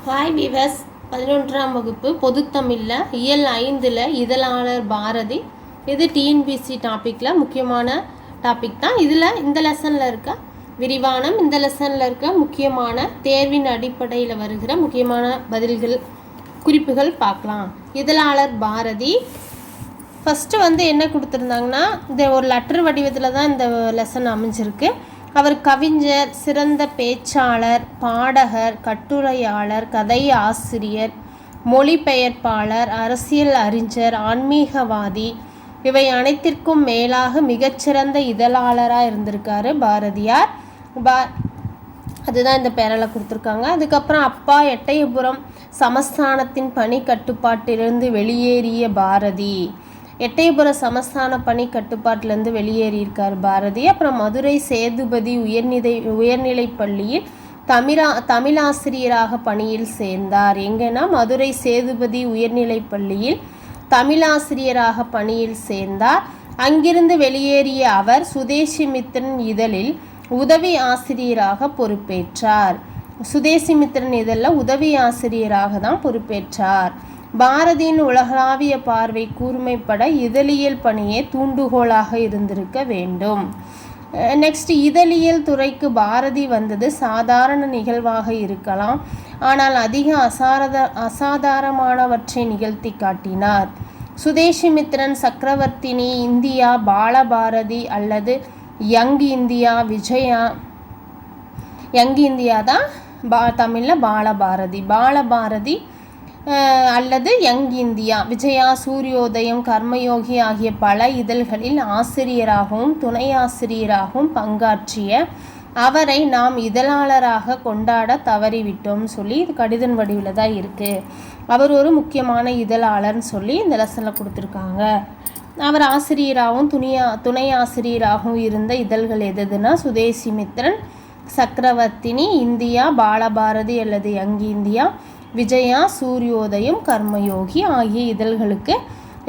Hi viewers, 11ஆம் வகுப்பு பொதுத்தமிழில் இயல் 5ல் இதழாளர் பாரதி. இது டிஎன்பிசி டாப்பிக்கில் முக்கியமான டாபிக் தான். இந்த லெசனில் இருக்க விரிவானம், இந்த லெசனில் இருக்க முக்கியமான தேர்வின் அடிப்படையில் வருகிற முக்கியமான பதில்கள் குறிப்புகள் பார்க்கலாம். இதழாளர் பாரதி ஃபஸ்ட்டு என்ன கொடுத்துருந்தாங்கன்னா, இந்த ஒரு லெட்டர் வடிவத்தில் தான் இந்த லெசன் அமைஞ்சிருக்கு. அவர் கவிஞர், சிறந்த பேச்சாளர், பாடகர், கட்டுரையாளர், கதை ஆசிரியர், மொழிபெயர்ப்பாளர், அரசியல் அறிஞர், ஆன்மீகவாதி, இவை அனைத்திற்கும் மேலாக மிகச்சிறந்த இதழாளராக இருந்திருக்காரு பாரதியார். அதுதான் இந்த பேரில் கொடுத்துருக்காங்க. அதுக்கப்புறம் அப்பா எட்டயபுரம் சமஸ்தானத்தின் பணி கட்டுப்பாட்டிலிருந்து வெளியேறிய பாரதி, எட்டயபுர சமஸ்தான பணி கட்டுப்பாட்டிலேருந்து வெளியேறியிருக்கார் பாரதி. அப்புறம் மதுரை சேதுபதி உயர்நிலைப் பள்ளியில் தமிழாசிரியராக பணியில் சேர்ந்தார். எங்கன்னா மதுரை சேதுபதி உயர்நிலைப் பள்ளியில் தமிழாசிரியராக பணியில் சேர்ந்தார். அங்கிருந்து வெளியேறிய அவர் சுதேசிமித்திரன் இதழில் உதவி ஆசிரியராக பொறுப்பேற்றார். சுதேசிமித்திரன் இதழில் உதவி ஆசிரியராக தான் பொறுப்பேற்றார். பாரதியின் உலகளாவிய பார்வை கூர்மைப்பட இதழியல் பணியே தூண்டுகோலாக இருந்திருக்க வேண்டும். நெக்ஸ்ட், இதழியல் துறைக்கு பாரதி வந்தது சாதாரண நிகழ்வாக இருக்கலாம், ஆனால் அதிக அசாதாரணமானவற்றை நிகழ்த்தி காட்டினார். சுதேசிமித்திரன், சக்கரவர்த்தினி, இந்தியா, பாலபாரதி அல்லது young India, Vijaya, young India தான் தமிழில் பாலபாரதி அல்லது யங் இந்தியா, விஜயா, சூரியோதயம், கர்மயோகி ஆகிய பல இதழ்களில் ஆசிரியராகவும் துணை ஆசிரியராகவும் பங்காற்றிய அவரை நாம் இதழாளராக கொண்டாட தவறிவிட்டோம் சொல்லி இது கடிதம் வடிவில் தான் இருக்குது. அவர் ஒரு முக்கியமான இதழாளர்னு சொல்லி இந்த லெசனில் கொடுத்துருக்காங்க. அவர் ஆசிரியராகவும் துணை ஆசிரியராகவும் இருந்த இதழ்கள் எதுனா சுதேசிமித்திரன், சக்கரவர்த்தினி, இந்தியா, பாலபாரதி அல்லது யங் இந்தியா, விஜயா, சூரியோதயம், கர்மயோகி ஆகிய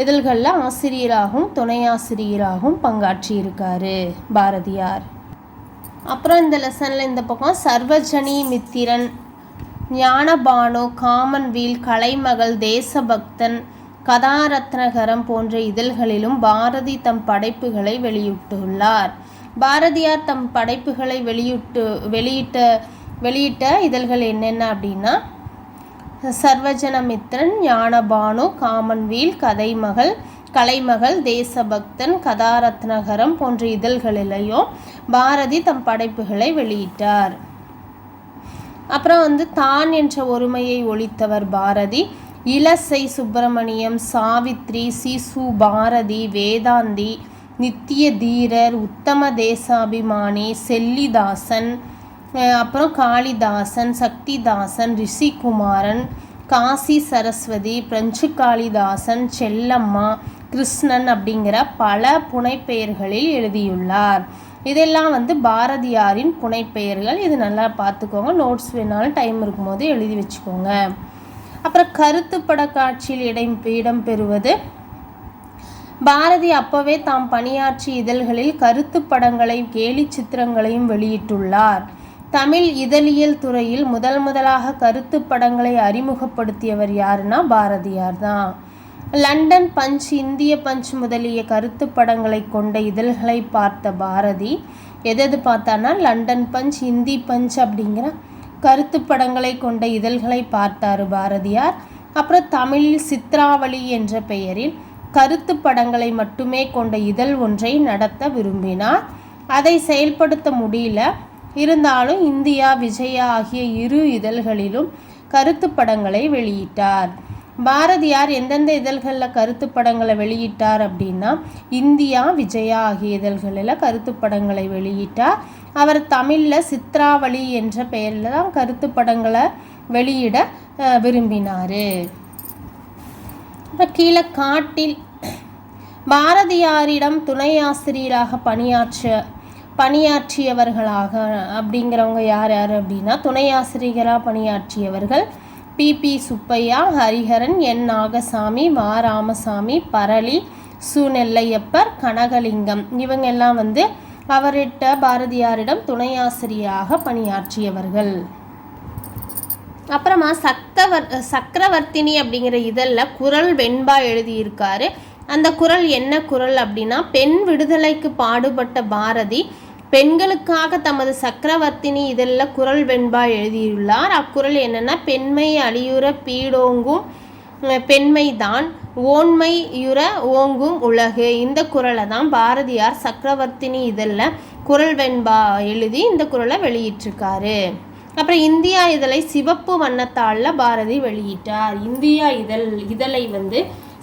இதழ்களில் ஆசிரியராகவும் துணை ஆசிரியராகவும் பங்காற்றியிருக்காரு பாரதியார். அப்புறம் இந்த லெசனில் இந்த பக்கம் சர்வஜனி மித்திரன், ஞானபானு, காமன்வீல், கலைமகள், தேசபக்தன், கதாரத்னகரம் போன்ற இதழ்களிலும் பாரதி தம் படைப்புகளை வெளியிட்டுள்ளார். பாரதியார் தம் படைப்புகளை வெளியிட்ட இதழ்கள் என்னென்ன அப்படின்னா சர்வஜனமித்திரன், ஞானபானு, காமன்வீல், கலைமகள், தேசபக்தன், கதாரத்னகரம் போன்ற இதழ்களிலேயும் பாரதி தம் படைப்புகளை வெளியிட்டார். அப்புறம் தான் என்ற ஒருமையை ஒழித்தவர் பாரதி. இலசை சுப்பிரமணியம், சாவித்ரி, சிசு, பாரதி, வேதாந்தி, நித்திய தீரர், உத்தம தேசாபிமானி, செல்லிதாசன், அப்புறம் காளிதாசன், சக்திதாசன், ரிஷிகுமாரன், காசி சரஸ்வதி, பிரெஞ்சு காளிதாசன், செல்லம்மா, கிருஷ்ணன் அப்படிங்கிற பல புனைப்பெயர்களில் எழுதியுள்ளார். இதெல்லாம் பாரதியாரின் புனைப்பெயர்கள். இது நல்லா பார்த்துக்கோங்க, நோட்ஸ் வேணாலும் டைம் இருக்கும்போது எழுதி வச்சுக்கோங்க. அப்புறம் கருத்துப்பட காட்சியில் இடம்பெறுவது. பாரதி அப்போவே தாம் பணியாற்றிய இதழ்களில் கருத்து படங்களை கேலி சித்திரங்களையும் வெளியிட்டுள்ளார். தமிழ் இதழியல் துறையில் முதலாக கருத்து படங்களை அறிமுகப்படுத்தியவர் யாருன்னா பாரதியார் தான். லண்டன் பஞ்ச், இந்திய பஞ்ச் முதலிய கருத்து படங்களை கொண்ட இதழ்களை பார்த்த பாரதி எது பார்த்தானா லண்டன் பஞ்ச், இந்தி பஞ்ச் அப்படிங்கிற கருத்து படங்களை கொண்ட இதழ்களை பார்த்தார் பாரதியார். அப்புறம் தமிழில் சித்ராவளி என்ற பெயரில் கருத்து படங்களை மட்டுமே கொண்ட இதழ் ஒன்றை நடத்த விரும்பினார். அதை செயல்படுத்த முடியல. இருந்தாலும் இந்தியா, விஜயா ஆகிய இரு இதழ்களிலும் கருத்து படங்களை வெளியிட்டார். பாரதியார் எந்தெந்த இதழ்களில் கருத்து படங்களை வெளியிட்டார் அப்படின்னா இந்தியா, விஜயா ஆகிய இதழ்களில் கருத்து படங்களை வெளியிட்டார். அவர் தமிழில் சித்ராவளி என்ற பெயரில் தான் கருத்து படங்களை வெளியிட விரும்பினார். கீழே காட்டில் பாரதியாரிடம் துணை ஆசிரியராக பணியாற்றியவர்களாக அப்படிங்கிறவங்க யார் அப்படின்னா துணை ஆசிரியராக பணியாற்றியவர்கள் பி சுப்பையா, ஹரிஹரன், என் நாகசாமி, வா ராமசாமி, பரளி, சு நெல்லையப்பர், கனகலிங்கம் இவங்க எல்லாம் பாரதியாரிடம் துணை ஆசிரியராக பணியாற்றியவர்கள். அப்புறமா சக்கரவர்த்தினி அப்படிங்கிற இதழில் குறள் வெண்பா எழுதியிருக்காரு. அந்த குறள் என்ன குறள் அப்படின்னா, பெண் விடுதலைக்கு பாடுபட்ட பாரதி பெண்களுக்காக தமது சக்கரவர்த்தினி இதழில் குறள் வெண்பா எழுதியுள்ளார். அக்குறள் என்னென்னா, பெண்மை அழியுற பீடோங்கும் பெண்மைதான் ஓண்மையுற ஓங்கும் உலகு. இந்த குறளை தான் பாரதியார் சக்கரவர்த்தினி இதழில் குறள் வெண்பா எழுதி இந்த குறளை வெளியிட்டிருக்காரு. அப்புறம் இந்தியா இதழை சிவப்பு வண்ணத்தாளில் பாரதி வெளியிட்டார். இந்தியா இதழை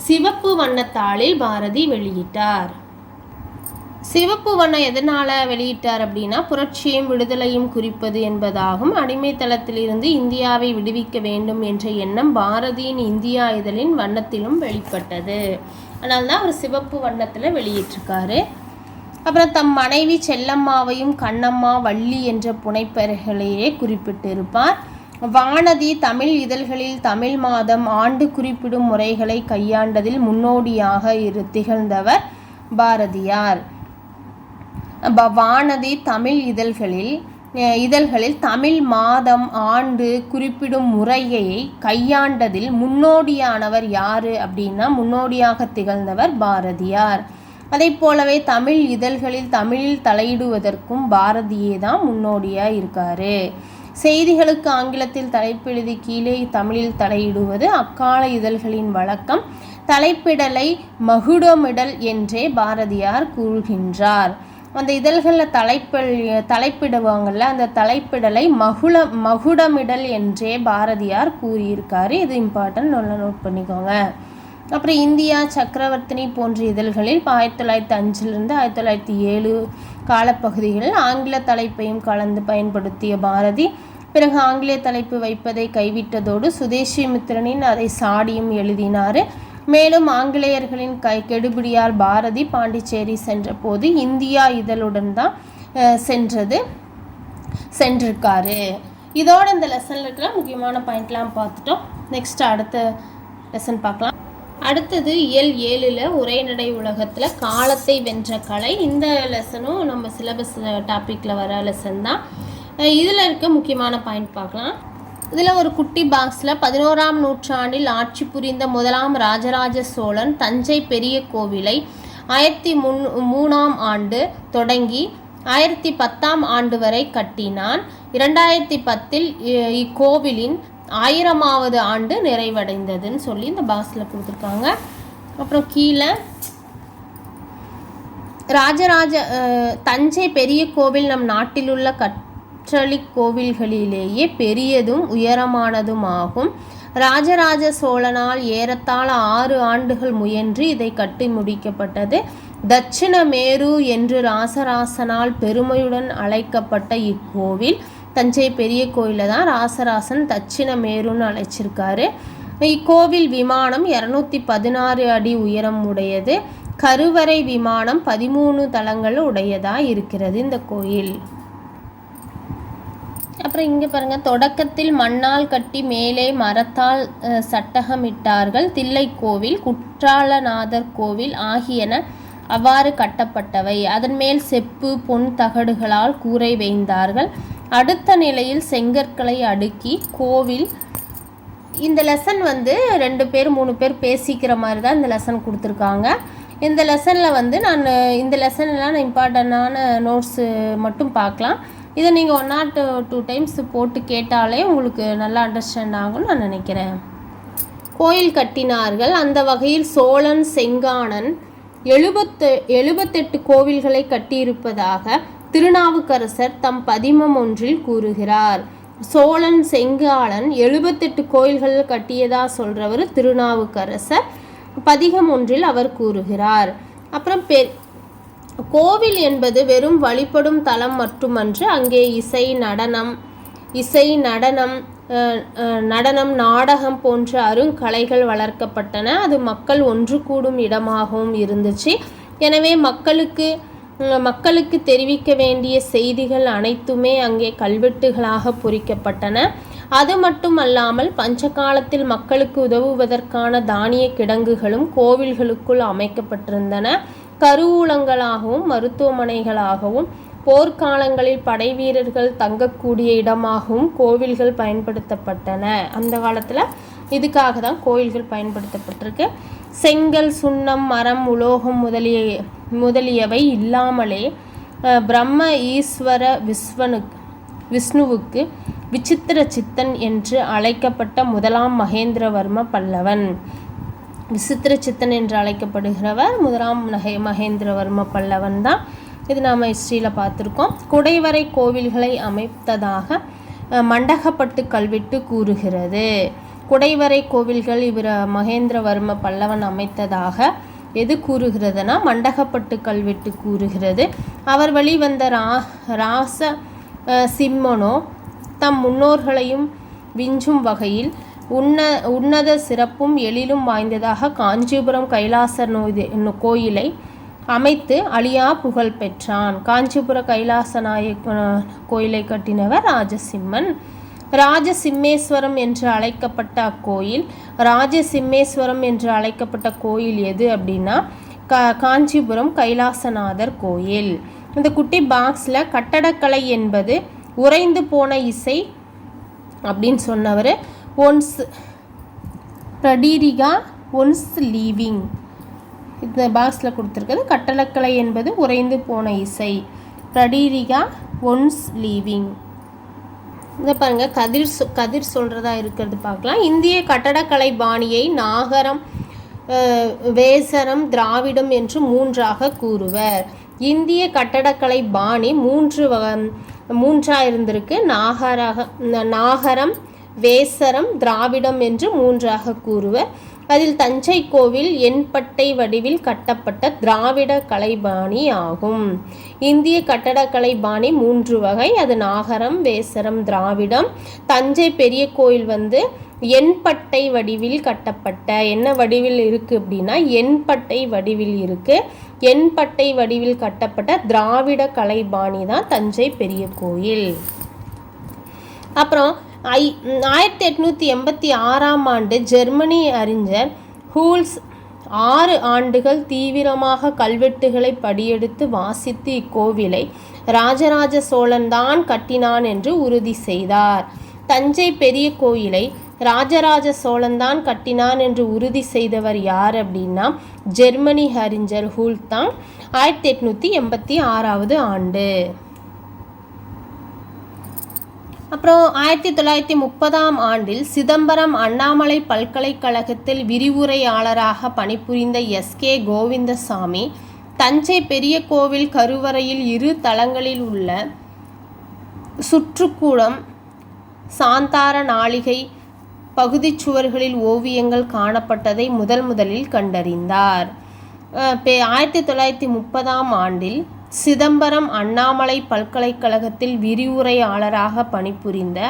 சிவப்பு வண்ணத்தாளில் பாரதி வெளியிட்டார். சிவப்பு வண்ணம் எதனால் வெளியிட்டார் அப்படின்னா, புரட்சியும் விடுதலையும் குறிப்பது என்பதாகும். அடிமைத்தளத்திலிருந்து இந்தியாவை விடுவிக்க வேண்டும் என்ற எண்ணம் பாரதியின் இந்தியா இதழின் வண்ணத்திலும் வெளிப்பட்டது. அதனால்தான் அவர் சிவப்பு வண்ணத்தில் வெளியிட்டிருக்காரு. அப்புறம் தம் மனைவி செல்லம்மாவையும் கண்ணம்மா வள்ளி என்ற புனைப்பெயர்களையே குறிப்பிட்டிருப்பார். வானதி தமிழ் இதழ்களில் தமிழ் மாதம் ஆண்டு குறிப்பிடும் முறைகளை கையாண்டதில் முன்னோடியாக திகழ்ந்தவர் பாரதியார். வானதி தமிழ் இதழ்களில் தமிழ் மாதம் ஆண்டு குறிப்பிடும் முறையை கையாண்டதில் முன்னோடியானவர் யாரு அப்படின்னா, முன்னோடியாக திகழ்ந்தவர் பாரதியார். அதை போலவே தமிழ் இதழ்களில் தமிழில் தலையிடுவதற்கும் பாரதியே தான் முன்னோடியாக இருக்காரு. செய்திகளுக்கு ஆங்கிலத்தில் தலைப்பெழுதி கீழே தமிழில் தலையிடுவது அக்கால இதழ்களின் வழக்கம். தலைப்பிடலை மகுடமிடல் என்றே பாரதியார் கூறுகின்றார். அந்த இதழ்களில் தலைப்பிடுவாங்கள்ல, அந்த தலைப்பிடலை மகுடமிடல் என்றே பாரதியார் கூறியிருக்காரு. இது இம்பார்ட்டன்ட், நல்லா நோட் பண்ணிக்கோங்க. அப்புறம் இந்தியா, சக்கரவர்த்தினி போன்ற இதழ்களில் 1905 1907 காலப்பகுதிகளில் ஆங்கில தலைப்பையும் கலந்து பயன்படுத்திய பாரதி பிறகு ஆங்கிலேய தலைப்பு வைப்பதை கைவிட்டதோடு சுதேசிமித்திரனின் அதை சாடியும் எழுதினார். மேலும் ஆங்கிலேயர்களின் கெடுபிடியால் பாரதி பாண்டிச்சேரி சென்ற போது இந்தியா இதழுடன் தான் சென்றிருக்காரு. இதோட இந்த லெசனில் இருக்கிற முக்கியமான பாயிண்ட்லாம் பார்த்துட்டோம். நெக்ஸ்ட் அடுத்த லெசன் பார்க்கலாம். அடுத்தது இயல் 7 உரைநடை உலகத்தில் காலத்தை வென்ற கலை. இந்த லெசனும் நம்ம சிலபஸ் டாப்பிக்கில் வர லெசன் தான். இதில் இருக்க முக்கியமான பாயிண்ட் பார்க்கலாம். இதில் ஒரு குட்டி பாக்ஸில் 11ஆம் நூற்றாண்டில் ஆட்சி புரிந்த முதலாம் ராஜராஜ சோழன் தஞ்சை பெரிய கோவிலை 1003ஆம் ஆண்டு தொடங்கி 1010ஆம் ஆண்டு வரை கட்டினான். 2010இல் இக்கோவிலின் 1000வது ஆண்டு நிறைவடைந்ததுன்னு சொல்லி இந்த பாக்ஸில் கொடுத்துருக்காங்க. அப்புறம் கீழே தஞ்சை பெரிய கோவில் நம் நாட்டில் உள்ள கற்றளி கோவில்களிலேயே பெரியதும் உயரமானதும் ஆகும். ராஜராஜ சோழனால் ஏறத்தாழ 6 ஆண்டுகள் முயன்று இதை கட்டி முடிக்கப்பட்டது. தட்சிண மேரு என்று ராசராசனால் பெருமையுடன் அழைக்கப்பட்ட இக்கோவில் தஞ்சை பெரிய கோயிலில் தான் ராசராசன் தட்சிண மேருன்னு அழைச்சிருக்காரு. இக்கோவில் விமானம் 216 அடி உயரம் உடையது. கருவறை விமானம் 13 தளங்கள் உடையதாக இருக்கிறது இந்த கோயில். அப்புறம் இங்கே பாருங்கள், தொடக்கத்தில் மண்ணால் கட்டி மேலே மரத்தால் சட்டகமிட்டார்கள். தில்லைக்கோவில், குற்றாலநாதர் கோவில் ஆகியன அவ்வாறு கட்டப்பட்டவை. அதன் மேல் செப்பு பொன் தகடுகளால் கூரை வைந்தார்கள். அடுத்த நிலையில் செங்கற்களை அடுக்கி கோவில். இந்த லெசன் 2 பேர் 3 பேர் பேசிக்கிற மாதிரி தான் இந்த லெசன் கொடுத்துருக்காங்க. இந்த லெசனில் நான் இந்த லெசன்லாம் இம்பார்ட்டண்டான நோட்ஸு மட்டும் பார்க்கலாம். இதை நீங்கள் 1 or 2 டைம்ஸ் போட்டு கேட்டாலே உங்களுக்கு நல்லா அண்டர்ஸ்டாண்ட் ஆகும்னு நான் நினைக்கிறேன். கோயில் கட்டினார்கள். அந்த வகையில் சோழன் செங்கானன் 78 கோவில்களை கட்டியிருப்பதாக திருநாவுக்கரசர் தம் பதிமம் ஒன்றில் கூறுகிறார். சோழன் செங்காலன் 78 கோயில்கள் கட்டியதா சொல்கிறவர் திருநாவுக்கரசர். பதிகம் ஒன்றில் அவர் கூறுகிறார். அப்புறம் கோவில் என்பது வெறும் வழிபடும் தலம் மட்டுமன்று, அங்கே இசை நடனம் நாடகம் போன்ற அருங்கலைகள் வளர்க்கப்பட்டன. அது மக்கள் ஒன்று கூடும் இடமாகவும் இருந்துச்சு. எனவே மக்களுக்கு தெரிவிக்க வேண்டிய செய்திகள் அனைத்துமே அங்கே கல்வெட்டுகளாக பொறிக்கப்பட்டன. அது மட்டுமல்லாமல் பஞ்சகாலத்தில் மக்களுக்கு உதவுவதற்கான தானிய கிடங்குகளும் கோவில்களுக்குள் அமைக்கப்பட்டிருந்தன. கருவூலங்களாகவும் மருத்துவமனைகளாகவும் போர்க்காலங்களில் படை வீரர்கள் தங்கக்கூடிய இடமாகவும் கோவில்கள் பயன்படுத்தப்பட்டன. அந்த காலத்தில் இதுக்காக தான் கோயில்கள் பயன்படுத்தப்பட்டிருக்கு. செங்கல், சுண்ணம், மரம், உலோகம் முதலியவை இல்லாமலே பிரம்ம ஈஸ்வர விஷ்ணுவுக்கு விசித்திர சித்தன் என்று அழைக்கப்பட்ட முதலாம் மகேந்திரவர்ம பல்லவன். விசித்திர சித்தன் என்று அழைக்கப்படுகிறவர் முதலாம் மகேந்திரவர்ம பல்லவன் தான். இது நாம் ஹிஸ்ட்ரியில் பார்த்துருக்கோம். குடைவரை கோவில்களை அமைத்ததாக மண்டகப்பட்டு கல்வெட்டு கூறுகிறது. குடைவரை கோவில்கள் இவர் மகேந்திரவர்ம பல்லவன் அமைத்ததாக எது கூறுகிறதுனா மண்டகப்பட்டு கல்வெட்டு கூறுகிறது. அவர் வழிவந்த ராச சிம்மனோ தம் முன்னோர்களையும் விஞ்சும் வகையில் உன்னத சிறப்பும் எழிலும் வாய்ந்ததாக காஞ்சிபுரம் கைலாச கோயிலை அமைத்து அழியா புகழ் பெற்றான். காஞ்சிபுர கைலாச கோயிலை கட்டினவர் ராஜசிம்மன். ராஜசிம்மேஸ்வரம் என்று அழைக்கப்பட்ட அக்கோயில், ராஜசிம்மேஸ்வரம் என்று அழைக்கப்பட்ட கோயில் எது அப்படின்னா காஞ்சிபுரம் கைலாசநாதர் கோயில். இந்த குட்டி பாக்ஸில் கட்டடக்கலை என்பது உறைந்து போன இசை அப்படின்னு சொன்னவர் ஒன்ஸ் பிரடீரிகா ஒன்ஸ் லீவிங். இந்த பாக்ஸில் கொடுத்துருக்குது கட்டடக்கலை என்பது உறைந்து போன இசை, பிரடீரிகா ஒன்ஸ் லீவிங். இதை பாருங்கள், கதிர் சொல்கிறதா இருக்கிறது பார்க்கலாம். இந்திய கட்டடக்கலை பாணியை நாகரம், வேசரம், திராவிடம் என்று மூன்றாக கூறுவர். இந்திய கட்டடக்கலை பாணி மூன்றாக இருந்திருக்கு. நாகரம், வேசரம், திராவிடம் என்று மூன்றாக கூறுவர். அதில் தஞ்சை கோவில் எண்பட்டை வடிவில் கட்டப்பட்ட திராவிட கலைபாணி ஆகும். இந்திய கட்டடக்கலை பாணி 3 வகை. அது நாகரம், வேசரம், திராவிடம். தஞ்சை பெரிய கோயில் எண்பட்டை வடிவில் கட்டப்பட்ட, என்ன வடிவில் இருக்குது அப்படின்னா எண்பட்டை வடிவில் இருக்குது. எண்பட்டை வடிவில் கட்டப்பட்ட திராவிட கலைபாணி தான் தஞ்சை பெரிய கோயில். அப்புறம் 1886ஆம் ஆண்டு ஜெர்மனி அறிஞர் ஹூல்ஸ் 6 ஆண்டுகள் தீவிரமாக கல்வெட்டுகளை படியெடுத்து வாசித்து இக்கோவிலை ராஜராஜ சோழன் தான் கட்டினான் என்று உறுதி செய்தார். தஞ்சை பெரிய கோயிலை ராஜராஜ சோழன் தான் கட்டினான் என்று உறுதி செய்தவர் யார் அப்படின்னா ஜெர்மனி அறிஞர் ஹூல்ஸ் தான். 1886ஆவது ஆண்டு. அப்புறம் 1930ஆம் ஆண்டில் சிதம்பரம் அண்ணாமலை பல்கலைக்கழகத்தில் விரிவுரையாளராக பணிபுரிந்த எஸ்கே கோவிந்தசாமி தஞ்சை பெரிய கோவில் கருவறையில் 2 தளங்களில் உள்ள சுற்றுக்கூடம், சாந்தார நாளிகை பகுதிச் சுவர்களில் ஓவியங்கள் காணப்பட்டதை முதலில் கண்டறிந்தார். 1930ஆம் ஆண்டில் சிதம்பரம் அண்ணாமலை பல்கலைக்கழகத்தில் விரிவுரையாளராக பணிபுரிந்த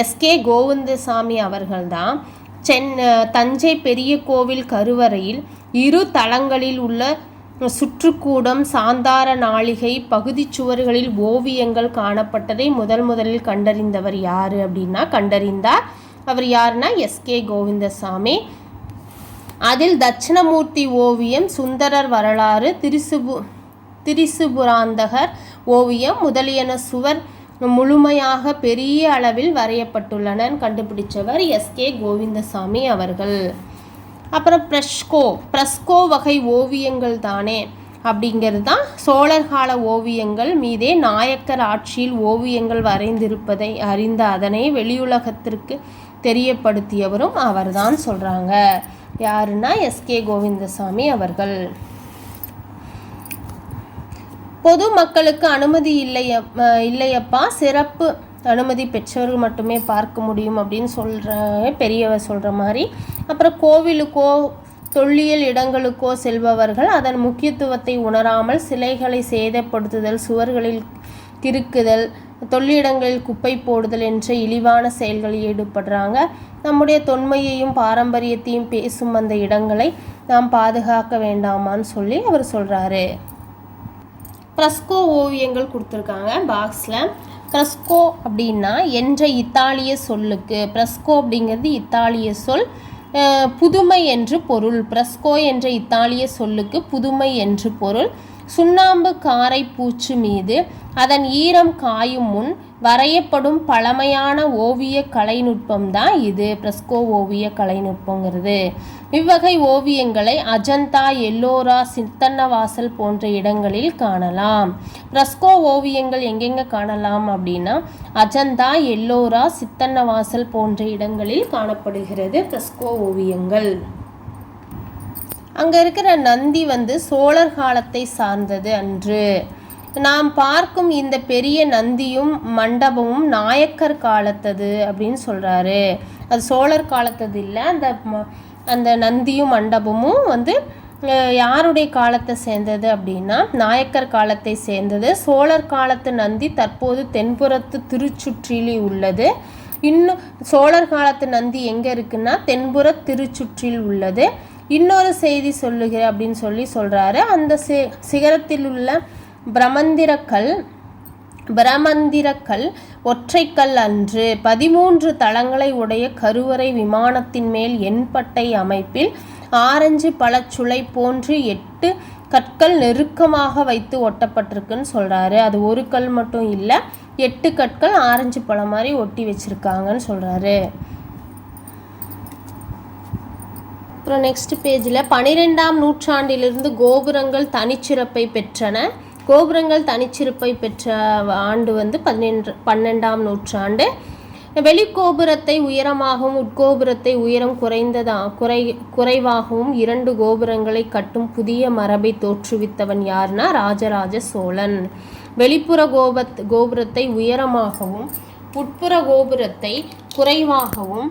எஸ்கே கோவிந்தசாமி அவர்கள்தான் தஞ்சை பெரிய கோவில் கருவறையில் 2 தளங்களில் உள்ள சுற்றுக்கூடம், சாந்தார நாளிகை பகுதிச் சுவர்களில் ஓவியங்கள் காணப்பட்டதை முதலில் கண்டறிந்தவர் யார் அப்படின்னா கண்டறிந்தார். அவர் யாருன்னா எஸ்கே கோவிந்தசாமி. அதில் தட்சிணமூர்த்தி ஓவியம், சுந்தரர் வரலாறு, திரிசுபுராந்தகர் ஓவியம் முதலியன சுவர் முழுமையாக பெரிய அளவில் வரையப்பட்டுள்ளன கண்டுபிடிச்சவர் எஸ்கே கோவிந்தசாமி அவர்கள். அப்புறம் பிரஸ்கோ வகை ஓவியங்கள் தானே அப்படிங்கிறது தான் சோழர் கால ஓவியங்கள் மீதே நாயக்கர் ஆட்சியில் ஓவியங்கள் வரைந்திருப்பதை அறிந்த அதனை வெளியுலகத்திற்கு தெரியப்படுத்தியவரும் அவர்தான் சொல்கிறாங்க. யாருன்னா எஸ்கே கோவிந்தசாமி அவர்கள். பொது மக்களுக்கு அனுமதி இல்லையப்பா, சிறப்பு அனுமதி பெற்றவர்கள் மட்டுமே பார்க்க முடியும் அப்படின்னு பெரியவர் சொல்கிற மாதிரி. அப்புறம் கோவிலுக்கோ தொல்லியல் இடங்களுக்கோ செல்பவர்கள் அதன் முக்கியத்துவத்தை உணராமல் சிலைகளை சேதப்படுத்துதல், சுவர்களில் கிறுக்குதல், தொல்லிடங்களில் குப்பை போடுதல் என்ற இழிவான செயல்களில் ஈடுபடுறாங்க. நம்முடைய தொன்மையையும் பாரம்பரியத்தையும் பேசும் அந்த இடங்களை நாம் பாதுகாக்க வேண்டாமான்னு சொல்லி அவர் சொல்கிறாரு. பிரஸ்கோ ஓவியங்கள் கொடுத்துருக்காங்க பாக்ஸில். பிரஸ்கோ அப்படின்னா என்ற இத்தாலிய சொல்லுக்கு, பிரஸ்கோ அப்படிங்கிறது இத்தாலிய சொல், புதுமை என்று பொருள். பிரஸ்கோ என்ற இத்தாலிய சொல்லுக்கு புதுமை என்று பொருள். சுண்ணாம்பு காரை பூச்சு மீது அதன் ஈரம் காயும் முன் வரையப்படும் பழமையான ஓவிய கலைநுட்பம் தான் இது ஃப்ரெஸ்கோ ஓவிய கலைநுட்பங்கிறது. இவ்வகை ஓவியங்களை அஜந்தா, எல்லோரா, சித்தன்னவாசல் போன்ற இடங்களில் காணலாம். ஃப்ரெஸ்கோ ஓவியங்கள் எங்கெங்கே காணலாம் அப்படின்னா அஜந்தா, எல்லோரா, சித்தன்னவாசல் போன்ற இடங்களில் காணப்படுகிறது ஃப்ரெஸ்கோ ஓவியங்கள். அங்கே இருக்கிற நந்தி சோழர் காலத்தை சார்ந்தது அன்று. நாம் பார்க்கும் இந்த பெரிய நந்தியும் மண்டபமும் நாயக்கர் காலத்தது அப்படின்னு சொல்கிறாரு. அது சோழர் காலத்தது இல்லை. அந்த நந்தியும் மண்டபமும் யாருடைய காலத்தை சேர்ந்தது அப்படின்னா நாயக்கர் காலத்தை சேர்ந்தது. சோழர் காலத்து நந்தி தற்போது தென்புறத்து திருச்சுற்றில் உள்ளது. இன்னும் சோழர் காலத்து நந்தி எங்கே இருக்குன்னா தென்புற திருச்சுற்றில் உள்ளது. இன்னொரு செய்தி சொல்லுகிற அப்படின்னு சொல்கிறாரு. அந்த சிகரத்தில் உள்ள பிரமந்திரக்கல் ஒற்றைக்கல் அன்று 13 தளங்களை உடைய கருவறை விமானத்தின் மேல் எண்பட்டை அமைப்பில் ஆரஞ்சு பழச்சுளை போன்று 8 கற்கள் நெருக்கமாக வைத்து ஒட்டப்பட்டிருக்குன்னு சொல்கிறாரு. அது ஒரு கல் மட்டும் இல்லை, 8 கற்கள் ஆரஞ்சு பழம் மாதிரி ஒட்டி வச்சுருக்காங்கன்னு சொல்கிறாரு. அப்புறம் நெக்ஸ்ட் பேஜில் 12ஆம் நூற்றாண்டிலிருந்து கோபுரங்கள் தனிச்சிறப்பை பெற்றன. கோபுரங்கள் தனிச்சிறப்பை பெற்ற ஆண்டு 12ஆம் நூற்றாண்டு. வெளிக்கோபுரத்தை உயரமாகவும் உட்கோபுரத்தை உயரம் குறைவாகவும் 2 கோபுரங்களை கட்டும் புதிய மரபை தோற்றுவித்தவன் யார்னா ராஜராஜ சோழன். வெளிப்புற கோபுரத்தை உயரமாகவும் உட்புற கோபுரத்தை குறைவாகவும்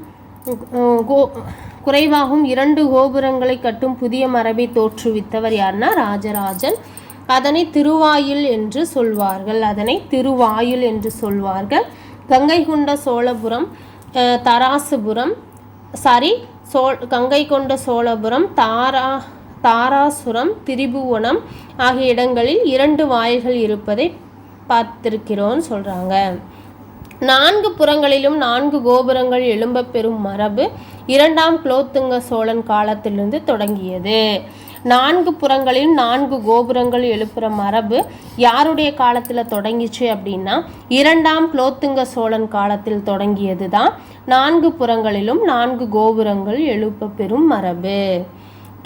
2 கோபுரங்களை கட்டும் புதிய மரபை தோற்றுவித்தவர் யார்னா ராஜராஜன். அதனை திருவாயில் என்று சொல்வார்கள். கங்கை கொண்ட சோழபுரம், கங்கை கொண்ட சோழபுரம், தாராசுரம், திரிபுவனம் ஆகிய இடங்களில் 2 வாயில்கள் இருப்பதை பார்த்திருக்கிறோன்னு சொல்கிறாங்க. 4 புறங்களிலும் 4 கோபுரங்கள் எழும்ப பெறும் மரபு 2ஆம் குலோத்துங்க சோழன் காலத்திலிருந்து தொடங்கியது. 4 புறங்களிலும் 4 கோபுரங்கள் எழுப்புற மரபு யாருடைய காலத்தில் தொடங்கிச்சு அப்படின்னா 2ஆம் குலோத்துங்க சோழன் காலத்தில் தொடங்கியது தான் 4 புறங்களிலும் 4 கோபுரங்கள் எழுப்ப பெறும் மரபு.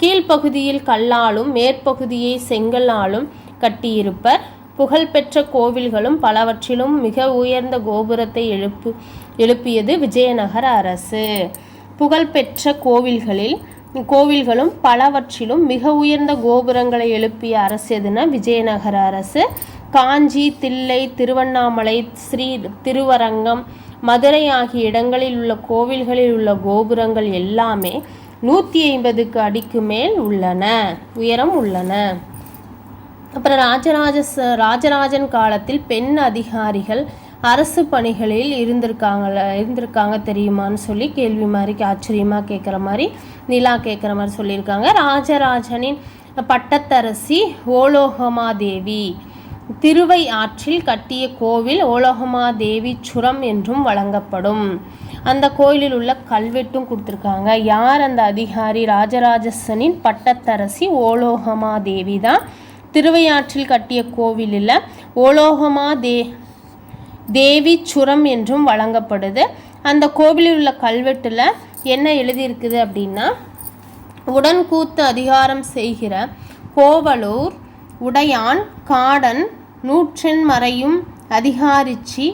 கீழ்ப்பகுதியில் கல்லாலும் மேற்பகுதியை செங்கல்லாலும் கட்டியிருப்பர். புகழ்பெற்ற கோவில்களும் பலவற்றிலும் மிக உயர்ந்த கோபுரத்தை எழுப்பியது விஜயநகர அரசு. புகழ்பெற்ற கோவில்களும் பலவற்றிலும் மிக உயர்ந்த கோபுரங்களை எழுப்பிய அரசு எதுனா விஜயநகர அரசு. காஞ்சி, தில்லை, திருவண்ணாமலை, திருவரங்கம், மதுரை ஆகிய இடங்களில் உள்ள கோவில்களில் உள்ள கோபுரங்கள் எல்லாமே 150 அடிக்கு மேல் உயரம் உள்ளன. அப்புறம் ராஜராஜன் காலத்தில் பெண் அதிகாரிகள் அரசு பணிகளில் இருந்திருக்காங்க தெரியுமான்னு சொல்லி கேள்வி மாதிரி ஆச்சரியமாக கேட்குற மாதிரி நிலா கேட்குற மாதிரி சொல்லியிருக்காங்க. ராஜராஜனின் பட்டத்தரசி ஓலோகமாதேவி திருவை ஆற்றில் கட்டிய கோவில் ஓலோகமாதேவி சுரம் என்றும் வழங்கப்படும். அந்த கோயிலில் உள்ள கல்வெட்டும் கொடுத்துருக்காங்க. யார் அந்த அதிகாரி? ராஜராஜனின் பட்டத்தரசி ஓலோகமாதேவி தான். திருவையாற்றில் கட்டிய கோவிலில் ஓலோகமாதேவி சுரம் என்றும் வழங்கப்படுது. அந்த கோவிலில் உள்ள கல்வெட்டில் என்ன எழுதியிருக்குது அப்படின்னா உடன்கூத்து அதிகாரம் செய்கிற கோவலூர் உடையான் காடன் நூற்றெண் மறையும் அதிகாரிச்சி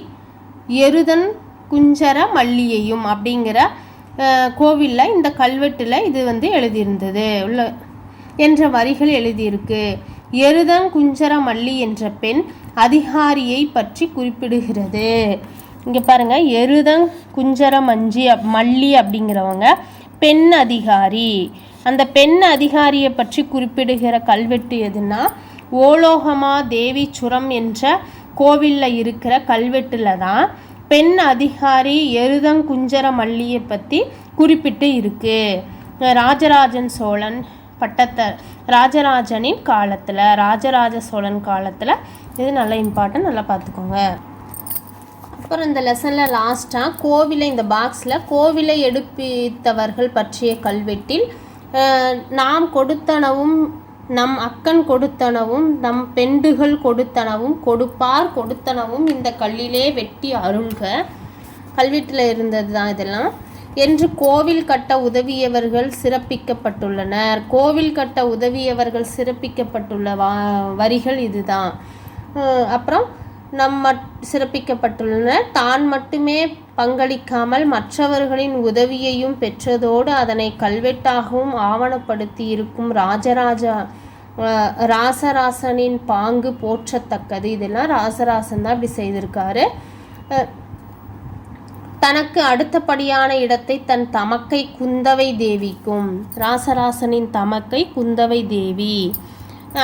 எருதன் குஞ்சர மல்லியையும் அப்படிங்கிற கோவிலில் இந்த கல்வெட்டில் இது எழுதியிருந்தது என்ற வரிகள் எழுதியிருக்கு. எருதன் குஞ்சர மல்லி என்ற பெண் அதிகாரியை பற்றி குறிப்பிடுகிறது. இங்கே பாருங்கள், எருதன் குஞ்சர மல்லி அப்படிங்கிறவங்க பெண் அதிகாரி. அந்த பெண் அதிகாரியை பற்றி குறிப்பிடுகிற கல்வெட்டு எதுனா ஓலோகமாதேவி சுரம் என்ற கோவிலில் இருக்கிற கல்வெட்டில் தான் பெண் அதிகாரி எருதன் குஞ்சர மல்லியை பற்றி குறிப்பிட்டு இருக்கு. ராஜராஜன் சோழன் ராஜராஜனின் காலத்தில், ராஜராஜ சோழன் காலத்தில் இது நல்லா இம்பார்ட்டன்ட், நல்லா பார்த்துக்கோங்க. அப்புறம் இந்த லெசனில் லாஸ்ட்டாக கோவிலை, இந்த பாக்ஸில் கோவிலை எடுப்பித்தவர்கள் பற்றிய கல்வெட்டில் நாம் கொடுத்தனவும் நம் அக்கன் கொடுத்தனவும் நம் பெண்டுகள் கொடுத்தனவும் கொடுப்பார் கொடுத்தனவும் இந்த கல்லிலே வெட்டி அருள்க. கல்வெட்டில் இருந்தது தான் இதெல்லாம் என்று கோவில் கட்ட உதவியவர்கள் சிறப்பிக்கப்பட்டுள்ளனர். கோவில் கட்ட உதவியவர்கள் சிறப்பிக்கப்பட்டுள்ள வரிகள் இதுதான். அப்புறம் சிறப்பிக்கப்பட்டுள்ளனர். தான் மட்டுமே பங்களிக்காமல் மற்றவர்களின் உதவியையும் பெற்றதோடு அதனை கல்வெட்டாகவும் ஆவணப்படுத்தி இருக்கும் ராசராசனின் பாங்கு போற்றத்தக்கது. இதெல்லாம் ராசராசன் தான் இப்படி செய்திருக்காரு. தனக்கு அடுத்தபடியான இடத்தை தன் தமக்கை குந்தவை தேவிக்கும். ராசராசனின் தமக்கை குந்தவை தேவி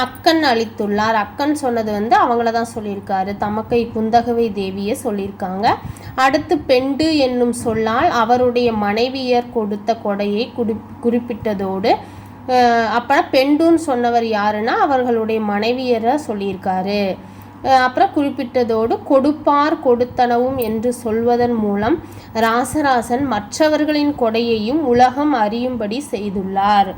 அக்கன் அளித்துள்ளார். அக்கன் சொன்னது அவங்கள தான் சொல்லியிருக்காரு. தமக்கை குந்தகவை தேவியை சொல்லியிருக்காங்க. அடுத்து பெண்டு என்னும் சொல்லால் அவருடைய மனைவியர் கொடுத்த கொடையை குறிப்பிட்டதோடு அப்புறம் பெண்டுன்னு சொன்னவர் யாருன்னா அவர்களுடைய மனைவியரை சொல்லியிருக்காரு. அப்புறம் குறிப்பிட்டதோடு கொடுப்பார் கொடுத்தனவும் என்று சொல்வதன் மூலம் ராசராசன் மற்றவர்களின் கொடையையும் உலகம் அறியும்படி செய்துள்ளார்.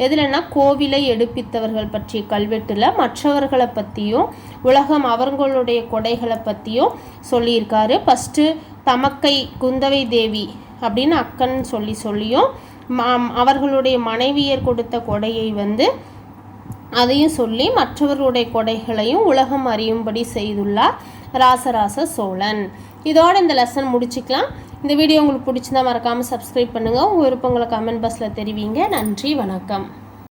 எதுலன்னா கோவிலை எடுப்பித்தவர்கள் பற்றிய கல்வெட்டில் மற்றவர்களை பற்றியும் உலகம் அவர்களுடைய கொடைகளை பற்றியும் சொல்லியிருக்காரு. ஃபஸ்ட்டு தமக்கை குந்தவை தேவி அப்படின்னு அக்கன் சொல்லியும் அவர்களுடைய மனைவியர் கொடுத்த கொடையை அதையும் சொல்லி மற்றவர்களுடைய கொடைகளையும் உலகம் அறியும்படி செய்துள்ளார் ராசராச சோழன். இதோட இந்த லெசன் முடிச்சுக்கலாம். இந்த வீடியோ உங்களுக்கு பிடிச்சிருந்தா மறக்காமல் சப்ஸ்கிரைப் பண்ணுங்கள். உங்கள் விருப்பங்களை கமெண்ட் பாக்ஸில் தெரிவிங்க. நன்றி, வணக்கம்.